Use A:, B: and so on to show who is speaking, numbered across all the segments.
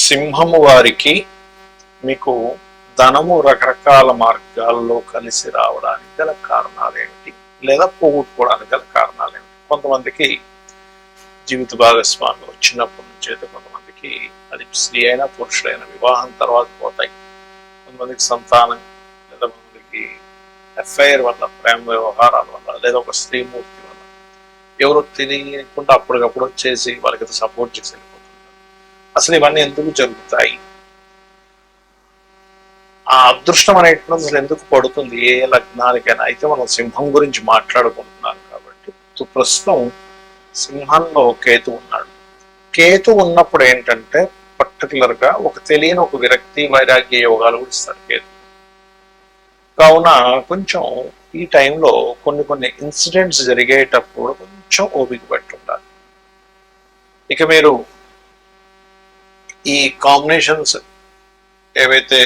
A: సింహము వారికి మీకు ధనము రకరకాల మార్గాల్లో కలిసి రావడానికి గల కారణాలు ఏమిటి, లేదా పోగొట్టుకోవడానికి గల కారణాలు ఏమిటి? కొంతమందికి జీవిత భాగస్వామి వచ్చినప్పటి నుంచి అయితే కొంతమందికి అది స్త్రీ అయినా పురుషుడైనా వివాహం తర్వాత పోతాయి. కొంతమందికి సంతానం, లేదా కొంతమందికి ఎఫ్ఐఆర్ వల్ల, ప్రేమ వ్యవహారాల వల్ల, లేదా ఒక స్త్రీమూర్తి వల్ల ఎవరు తెలియకుండా అప్పటికప్పుడు వచ్చేసి వాళ్ళకి సపోర్ట్ చేసి వెళ్ళిపోతుంటారు. అసలు ఇవన్నీ ఎందుకు జరుగుతాయి? ఆ అదృష్టం అనేటువంటిది ఎందుకు పడుతుంది ఏ లగ్నానికైనా? అయితే మనం సింహం గురించి మాట్లాడుకుంటున్నాం కాబట్టి ప్రస్తుతం సింహంలో కేతు ఉన్నాడు. కేతు ఉన్నప్పుడు ఏంటంటే పర్టికులర్ గా ఒక తెలియని ఒక విరక్తి వైరాగ్య యోగాలు కూడా ఇస్తాడు కేతు. కావున కొంచెం ఈ టైంలో కొన్ని ఇన్సిడెంట్స్ జరిగేటప్పుడు కొంచెం ఓపిక పట్టి ఉండాలి. ఇక మీరు ఈ కాంబినేషన్స్ ఏవైతే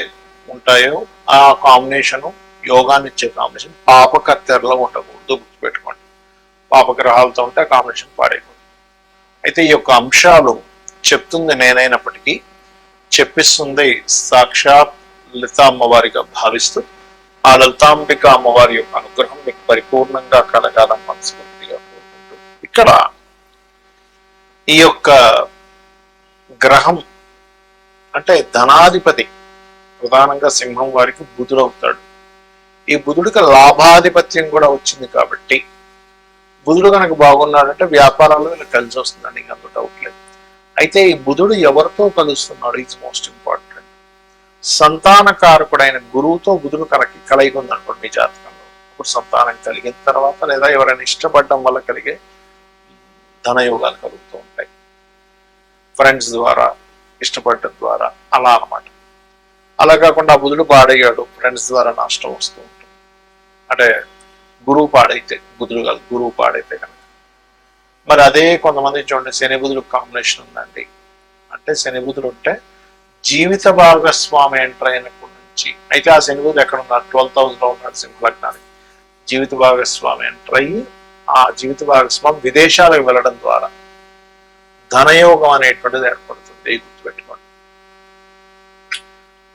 A: ఉంటాయో ఆ కాంబినేషను యోగాన్ని ఇచ్చే కాంబినేషన్ పాపకత్తెరలో ఉండకూడదు, గుర్తుపెట్టుకోండి. పాపగ్రహాలతో ఉంటే ఆ కాంబినేషన్ పాడైపోతుంది. అయితే ఈ యొక్క అంశాలు చెప్తుంది నేనైనప్పటికీ చెప్పిస్తుంది సాక్షాత్ లలిత అమ్మవారిగా భావిస్తూ ఆ లలితాంబిక అమ్మవారి యొక్క అనుగ్రహం మీకు పరిపూర్ణంగా కలగాలని మనస్ఫూర్తిగా కోరుకుంటూ, ఇక్కడ ఈ యొక్క గ్రహం అంటే ధనాధిపతి ప్రధానంగా సింహం వారికి బుధుడు అవుతాడు. ఈ బుధుడికి లాభాధిపత్యం కూడా వచ్చింది కాబట్టి బుధుడు కనుక బాగున్నాడంటే వ్యాపారాలు వీళ్ళకి కలిసి వస్తుందండి, ఇంక అంత డౌట్ లేదు. అయితే ఈ బుధుడు ఎవరితో కలుస్తున్నాడు ఈజ్ మోస్ట్ ఇంపార్టెంట్. సంతానకారకుడైన గురువుతో బుధుడు కలయిక ఉందనుకోండి మీ జాతకంలో. ఇప్పుడు సంతానం కలిగిన తర్వాత లేదా ఎవరైనా ఇష్టపడడం వల్ల కలిగే ధనయోగాలు కలుగుతూ ఉంటాయి. ఫ్రెండ్స్ ద్వారా, ఇష్టపడటం ద్వారా, అలా అన్నమాట. అలా కాకుండా బుధుడు పాడయ్యాడు, ఫ్రెండ్స్ ద్వారా నష్టం వస్తూ ఉంటుంది. అంటే గురువు పాడైతే, బుధుడు కాదు గురువు పాడైతే కనుక. మరి అదే కొంతమంది చూడండి శని బుధుడు కాంబినేషన్ ఉందండి అంటే శని బుధుడు ఉంటే జీవిత భాగస్వామి ఎంటర్ అయినప్పటి నుంచి, అయితే ఆ శని బుధుడు ఎక్కడ ఉన్నాడు? 12th house లో ఉన్నాడు సింహ లగ్నానికి. జీవిత భాగస్వామి ఎంటర్ అయ్యి ఆ జీవిత భాగస్వామి విదేశాలకు వెళ్ళడం ద్వారా ధనయోగం అనేటువంటిది ఏర్పడుతుంది, గుర్తుపెట్టుకోండి.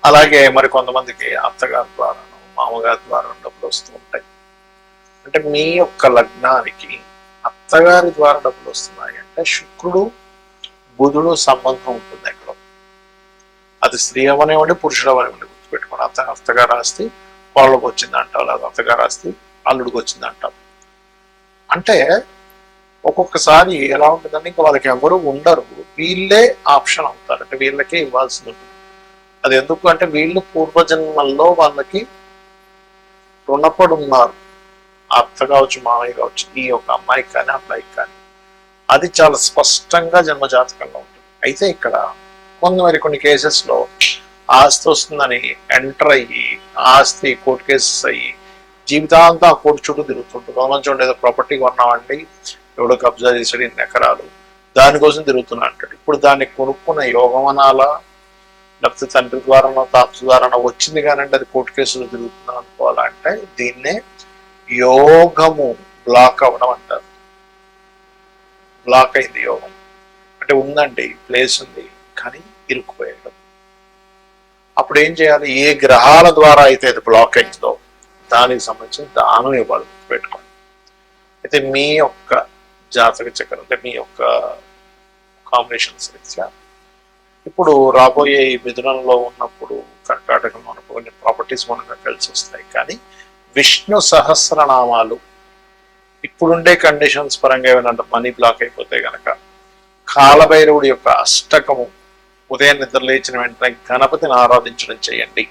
A: అలాగే మరి కొంతమందికి అత్తగారి ద్వారా, మామగారి ద్వారా డబ్బులు వస్తూ ఉంటాయి. అంటే మీ యొక్క లగ్నానికి అత్తగారి ద్వారా డబ్బులు వస్తున్నాయి అంటే శుక్రుడు బుధుడు సంబంధం ఉంటుంది ఎక్కడో. అది స్త్రీ అవనివ్వండి, పురుషుడు అవనివ్వండి, గుర్తుపెట్టుకోండి. అత్తగారు ఆస్తి వాళ్ళకి వచ్చింది అంటావు, లేదా అత్తగారు ఆస్తి అల్లుడికి వచ్చింది అంటావు. అంటే ఒక్కొక్కసారి ఎలా ఉంటుందంటే ఇంకా వాళ్ళకి ఎవరు ఉండరు, వీళ్ళే ఆప్షన్ అవుతారు, అంటే వీళ్ళకే ఇవ్వాల్సి ఉంటుంది. అది ఎందుకు అంటే వీళ్ళు పూర్వజన్మల్లో వాళ్ళకి రుణపడి ఉన్నారు. అత్త కావచ్చు, మామయ్య కావచ్చు, ఈ యొక్క అమ్మాయికి కానీ అబ్బాయికి కానీ. అది చాలా స్పష్టంగా జన్మజాతకంలో ఉంటుంది. అయితే ఇక్కడ కొన్ని కేసెస్లో ఆస్తి వస్తుందని ఎంటర్ అయ్యి ఆస్తి కోర్టు కేసెస్ అయ్యి జీవితాంతా ఆ కోర్టు చుట్టూ తిరుగుతుంటుంది. కొంతమంది చూడండి ఏదో ప్రాపర్టీ కొన్నామండి, ఎవడో కబ్జా చేసాడు ఇన్ని ఎకరాలు, దానికోసం తిరుగుతున్నా అంటాడు. ఇప్పుడు దాన్ని కొనుక్కున్న యోగం అనాలా, లేకపోతే తండ్రి ద్వారానో తాత ద్వారానో వచ్చింది కానంటే అది కోర్టు కేసులో తిరుగుతుందని అనుకోవాలంటే దీన్నే యోగము బ్లాక్ అవ్వడం అంటారు. బ్లాక్ అయింది యోగం అంటే ఉందండి, ప్లేస్ ఉంది కానీ ఇరుక్కుపోయాడు. అప్పుడు ఏం చేయాలి? ఏ గ్రహాల ద్వారా అయితే అది బ్లాక్ అయిందో దానికి సంబంధించిన దానం ఇవ్వాలి, పెట్టుకోండి. అయితే మీ యొక్క జాతక చక్రం అంటే మీ యొక్క కాంబినేషన్స్ రీత్యా ఇప్పుడు రాబోయే ఈ మిథునంలో ఉన్నప్పుడు, కర్కాటకంలో ఉన్నప్పుడు కొన్ని ప్రాపర్టీస్ మనకు కలిసి వస్తాయి. కానీ విష్ణు సహస్రనామాలు ఇప్పుడుండే కండిషన్స్ పరంగా ఏమైనా మనీ బ్లాక్ అయిపోతే గనక కాలభైరవుడి యొక్క అష్టకము ఉదయం నిద్ర లేచిన వెంటనే గణపతిని ఆరాధించడం చేయండి.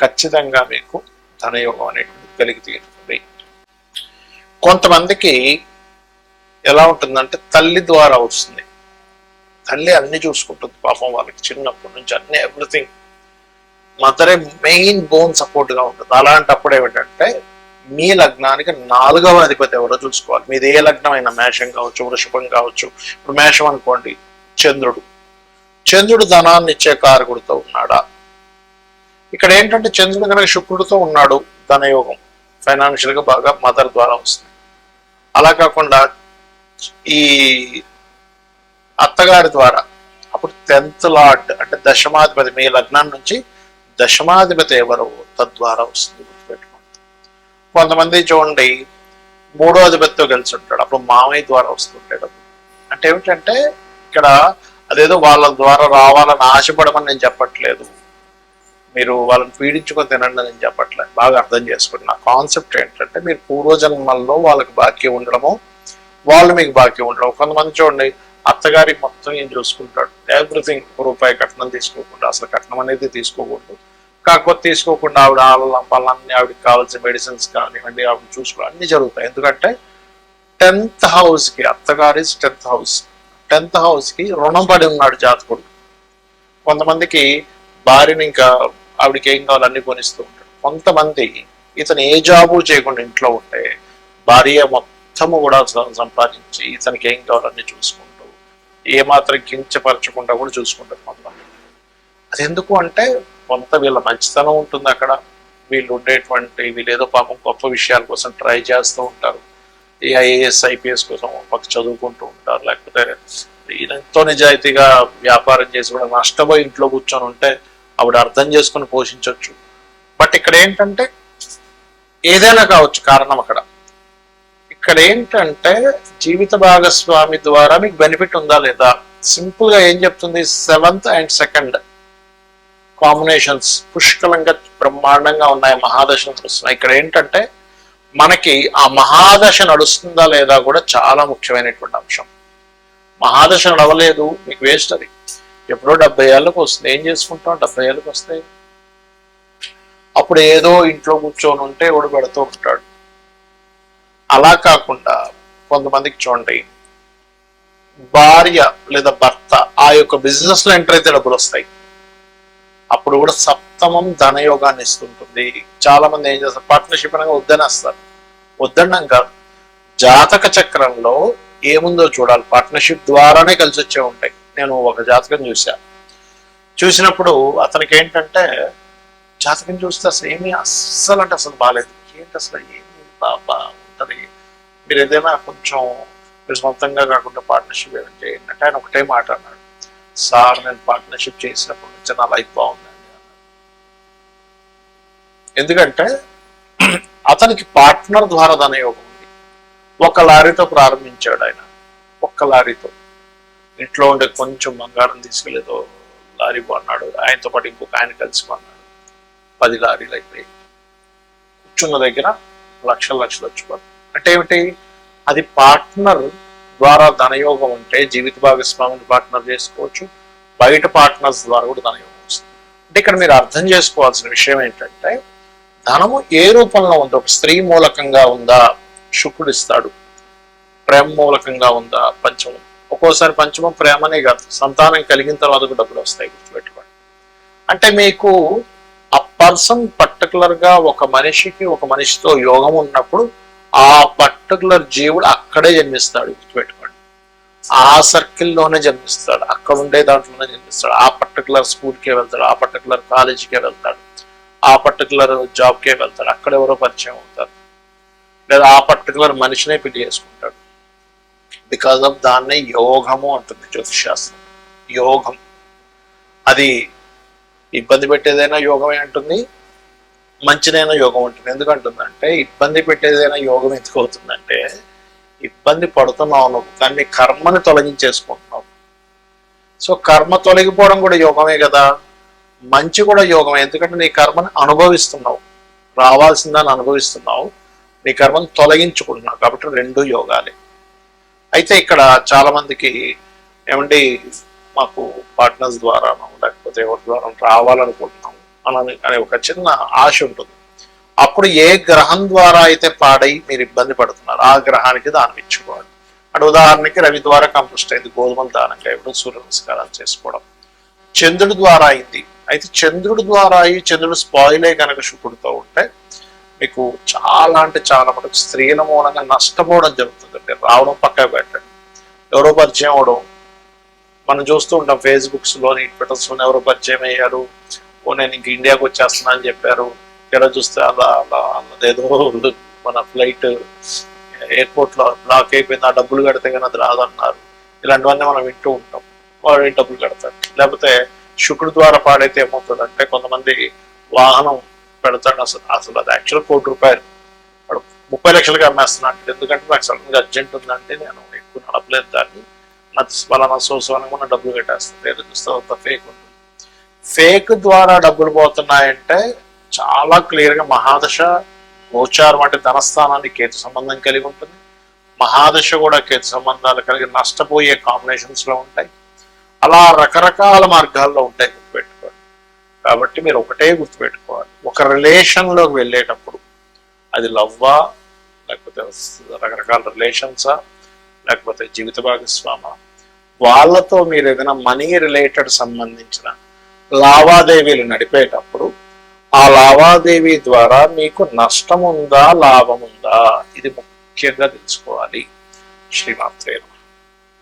A: ఖచ్చితంగా మీకు ధనయోగం అనేటువంటి కలిగి తీరుతుంది. కొంతమందికి ఎలా ఉంటుందంటే తల్లి ద్వారా వస్తుంది. తల్లి అన్ని చూసుకుంటుంది పాపం, వాళ్ళకి చిన్నప్పటి నుంచి అన్ని ఎవ్రీథింగ్. మదరే మెయిన్ బోన్ సపోర్ట్ గా ఉంటుంది. అలాంటప్పుడు ఏమిటంటే మీ లగ్నానికి 4వ అధిపతి ఎవరో చూసుకోవాలి. మీది ఏ లగ్నం అయినా, మేషం కావచ్చు, వృషభం కావచ్చు. ఇప్పుడు మేషం అనుకోండి, చంద్రుడు ధనాన్ని ఇచ్చే కారకుడితో ఉన్నాడా? ఇక్కడ ఏంటంటే చంద్రుడు కనుక శుక్రుడితో ఉన్నాడు, ధనయోగం ఫైనాన్షియల్ గా బాగా మదర్ ద్వారా వస్తుంది. అలా కాకుండా ఈ అత్తగారి ద్వారా అప్పుడు 10th లార్డ్ అంటే దశమాధిపతి, మీ లగ్నం నుంచి దశమాధిపతి ఎవరు తద్వారా వస్తుంది, గుర్తుపెట్టుకోండి. కొంతమంది చూడండి 3వ అధిపతితో కలిసి ఉంటాడు, అప్పుడు మామయ్య ద్వారా వస్తుంటాడు. అంటే ఏమిటంటే ఇక్కడ అదేదో వాళ్ళ ద్వారా రావాలని ఆశపడమని నేను చెప్పట్లేదు, మీరు వాళ్ళని పీడించుకొని తినండి నేను చెప్పట్లేదు. బాగా అర్థం చేసుకోండి. నా కాన్సెప్ట్ ఏంటంటే మీరు పూర్వజన్మల్లో వాళ్ళకి బాకీ ఉండడము, వాళ్ళు మీకు బాకీ ఉండడం. కొంతమంది చూడండి అత్తగారికి మొత్తం ఏం చూసుకుంటాడు, ఎవ్రీథింగ్, రూపాయి కట్నం తీసుకోకుండా, అసలు కట్నం అనేది తీసుకోకూడదు, కాకపోతే తీసుకోకుండా ఆవిడ పళ్ళన్నీ ఆవిడకి కావాల్సిన మెడిసిన్స్ కానివ్వండి ఆవిడ చూసుకోవాలి, అన్ని జరుగుతాయి. ఎందుకంటే 10th హౌస్కి, అత్తగారి 10th హౌస్, 10th హౌస్కి రుణం పడి ఉన్నాడు జాతకుడు. కొంతమందికి భార్యని ఇంకా ఆవిడకి ఏం కావాలి అన్ని కొనిస్తూ ఉంటాడు. కొంతమంది ఇతను ఏ జాబు చేయకుండా ఇంట్లో ఉంటే భార్య మొత్తము కూడా సంపాదించి ఇతనికి ఏం కావాలన్నీ చూసుకుంటూ ఏమాత్రం కించపరచకుండా కూడా చూసుకుంటారు కొంతమంది. అది ఎందుకు అంటే కొంత వీళ్ళ మంచితనం ఉంటుంది అక్కడ, వీళ్ళు ఏదో పాపం గొప్ప విషయాల కోసం ట్రై చేస్తూ ఉంటారు, ఈ ఐఏఎస్ ఐపీఎస్ కోసం పక్క చదువుకుంటూ ఉంటారు, లేకపోతే ఎంతో నిజాయితీగా వ్యాపారం చేసి కూడా నష్టపోయి ఇంట్లో కూర్చొని ఉంటే ఆవిడ అర్థం చేసుకుని పోషించవచ్చు. బట్ ఇక్కడ ఏంటంటే ఏదైనా కావచ్చు కారణం అక్కడ. ఇక్కడ ఏంటంటే జీవిత భాగస్వామి ద్వారా మీకు బెనిఫిట్ ఉందా లేదా, సింపుల్ గా ఏం చెప్తుంది, 7th and 2nd కాంబినేషన్స్ పుష్కలంగా బ్రహ్మాండంగా ఉన్నాయి, మహాదశ నడుస్తున్నాయి. ఇక్కడ ఏంటంటే మనకి ఆ మహాదశ నడుస్తుందా లేదా కూడా చాలా ముఖ్యమైనటువంటి అంశం. మహాదశ నడవలేదు మీకు వేస్ట్, అది ఎప్పుడో 70 ఏళ్ళకు వస్తుంది. ఏం చేసుకుంటాం 70 ఏళ్ళకి వస్తాయి, అప్పుడు ఏదో ఇంట్లో కూర్చొని ఉంటే ఎవడు పెడుతూ ఉంటాడు. అలా కాకుండా కొంతమందికి చూడండి భార్య లేదా భర్త ఆ యొక్క బిజినెస్ లో ఎంటర్ అయితే డబ్బులు వస్తాయి, అప్పుడు కూడా సప్తమం ధనయోగాన్ని ఇస్తుంటుంది. చాలా మంది ఏం చేస్తారు, పార్ట్నర్షిప్ అనగా వద్దనేస్తారు. వద్దన్నాం కాదు, జాతక చక్రంలో ఏముందో చూడాలి, పార్ట్నర్షిప్ ద్వారానే కలిసి వచ్చే ఉంటాయి. నేను ఒక జాతకం చూసినప్పుడు అతనికి ఏంటంటే జాతకం చూస్తే అసలు ఏమీ అస్సలు అంటే అసలు బాగాలేదు, ఏంటి అసలు ఏమి బాబా ఉంటుంది, మీరు ఏదైనా కొంచెం మీరు సొంతంగా కాకుండా పార్ట్నర్షిప్ ఏమైనా చేయండి అంటే ఆయన ఒకటే మాట అన్నాడు, సార్ నేను పార్ట్నర్షిప్ చేసినప్పటి నుంచి నా లైఫ్ బాగుందండి అన్నాడు. ఎందుకంటే అతనికి పార్ట్నర్ ద్వారా ధనయోగం ఉంది. ఒక లారీతో ప్రారంభించాడు ఆయన, ఒక్క లారీతో ఇంట్లో ఉండే కొంచెం బంగారం తీసుకెళ్ళేదో లారీ కొన్నాడు, ఆయనతో పాటు ఇంకొక ఆయన కలిసి కొన్నాడు, 10 లారీలు అయిపోయి కూర్చున్న దగ్గర లక్షలు వచ్చుకోవాలి. అంటే ఏమిటి, అది పార్ట్నర్ ద్వారా ధనయోగం ఉంటే జీవిత భాగస్వామిని పార్ట్నర్ చేసుకోవచ్చు, బయట పార్ట్నర్స్ ద్వారా కూడా ధనయోగం వస్తుంది. అంటే ఇక్కడ మీరు అర్థం చేసుకోవాల్సిన విషయం ఏంటంటే ధనము ఏ రూపంలో ఉందో, ఒక స్త్రీ మూలకంగా ఉందా శుక్రుడు ఇస్తాడు, ప్రేమ మూలకంగా ఉందా పంచమం, ఒక్కోసారి పంచమం ప్రేమనే కాదు సంతానం కలిగిన తర్వాత కూడా డబ్బులు వస్తాయి, గుర్తుపెట్టుకోండి. అంటే మీకు ఆ పర్సన్ పర్టికులర్ గా ఒక మనిషితో యోగం ఉన్నప్పుడు ఆ పర్టికులర్ జీవుడు అక్కడే జన్మిస్తాడు, గుర్తుపెట్టుకోండి. ఆ సర్కిల్లోనే జన్మిస్తాడు, అక్కడ ఉండే దాంట్లోనే జన్మిస్తాడు, ఆ పర్టికులర్ స్కూల్కే వెళ్తాడు, ఆ పర్టికులర్ కాలేజీకే వెళ్తాడు, ఆ పర్టికులర్ జాబ్కే వెళ్తాడు, అక్కడ ఎవరో పరిచయం అవుతారు, లేదా ఆ పర్టికులర్ మనిషినే పెళ్లి చేసుకుంటాడు. బికాస్ ఆఫ్ దాన్నే యోగము అంటుంది జ్యోతిష్ శాస్త్రం. యోగం అది ఇబ్బంది పెట్టేదైనా యోగమే అంటుంది, మంచిదైన యోగం ఉంటుంది. ఎందుకంటుందంటే ఇబ్బంది పెట్టేదైనా యోగం ఎందుకు అవుతుందంటే ఇబ్బంది పడుతున్నావు నువ్వు, కానీ కర్మని తొలగించేసుకుంటున్నావు. సో కర్మ తొలగిపోవడం కూడా యోగమే కదా, మంచి కూడా యోగమే. ఎందుకంటే నీ కర్మని అనుభవిస్తున్నావు, రావాల్సిందని అనుభవిస్తున్నావు, నీ కర్మను తొలగించుకుంటున్నావు, కాబట్టి 2 యోగాలే. అయితే ఇక్కడ చాలా మందికి ఏమండి మాకు పార్ట్నర్స్ ద్వారా లేకపోతే ఎవరి ద్వారా రావాలనుకుంటున్నాము అనే ఒక చిన్న ఆశ ఉంటుంది. అప్పుడు ఏ గ్రహం ద్వారా అయితే పాడై మీరు ఇబ్బంది పడుతున్నారు ఆ గ్రహానికి దానం ఇచ్చుకోవాలి. అంటే ఉదాహరణకి రవి ద్వారా కంపోస్ట్ అయింది, గోధుమలు దానంగా ఇవ్వడం, సూర్య నమస్కారాలు చేసుకోవడం. చంద్రుడి ద్వారా అయింది, అయితే చంద్రుడి ద్వారా అయ్యి చంద్రుడు స్పాయిల్ అయ్యి కనుక శుక్రుడితో ఉంటే మీకు చాలా అంటే చాలా మటుకు స్త్రీల మూలంగా నష్టపోవడం జరుగుతుందండి. రావడం పక్కకు పెట్టండి, ఎవరో పరిచయం అవడం మనం చూస్తూ ఉంటాం, ఫేస్బుక్స్ లోని ట్విట్టర్స్ లోని ఎవరో పరిచయం అయ్యారు, ఓ నేను ఇంక ఇండియాకి వచ్చేస్తున్నా అని చెప్పారు, ఎలా చూస్తే అదేదో మన ఫ్లైట్ ఎయిర్పోర్ట్ లో బ్లాక్ అయిపోయింది, ఆ డబ్బులు కడితే కానీ అది రాదన్నారు. ఇలాంటివన్నీ మనం వింటూ ఉంటాం. వాడు డబ్బులు కడతాడు. లేకపోతే శుక్రుడి ద్వారా పాడైతే ఏమవుతుంది అంటే కొంతమంది వాహనం పెడతాడు, అసలు అది యాక్చువల్ ₹1,00,00,000 వాడు 30 లక్షలకి అమ్మేస్తున్నాడు. ఎందుకంటే నాకు సడన్గా అర్జెంట్ ఉందంటే నేను ఎక్కువ నడపలేదు దాన్ని, నాకు వాళ్ళ సోసవనంగా డబ్బులు కట్టేస్తాను. లేదు చూస్తే అంత ఫేక్ ఉంటుంది. ఫేక్ ద్వారా డబ్బులు పోతున్నాయంటే చాలా క్లియర్గా మహాదశ గోచారం అంటే ధనస్థానాన్ని కేతు సంబంధం కలిగి ఉంటుంది. మహాదశ కూడా కేతు సంబంధాలు కలిగి నష్టపోయే కాంబినేషన్స్లో ఉంటాయి. అలా రకరకాల మార్గాల్లో ఉంటాయి, గుర్తుపెట్టుకోండి. కాబట్టి మీరు ఒకటే గుర్తుపెట్టుకోవాలి, ఒక రిలేషన్లోకి వెళ్ళేటప్పుడు అది లవ్వా, లేకపోతే రకరకాల రిలేషన్సా, లేకపోతే జీవిత భాగస్వామా, వాళ్ళతో మీరు ఏదైనా మనీ రిలేటెడ్ సంబంధించిన లావాదేవీలు నడిపేటప్పుడు ఆ లావాదేవీ ద్వారా మీకు నష్టం ఉందా లాభం ఉందా ఇది ముఖ్యంగా తెలుసుకోవాలి. శ్రీమాత్రే నమః.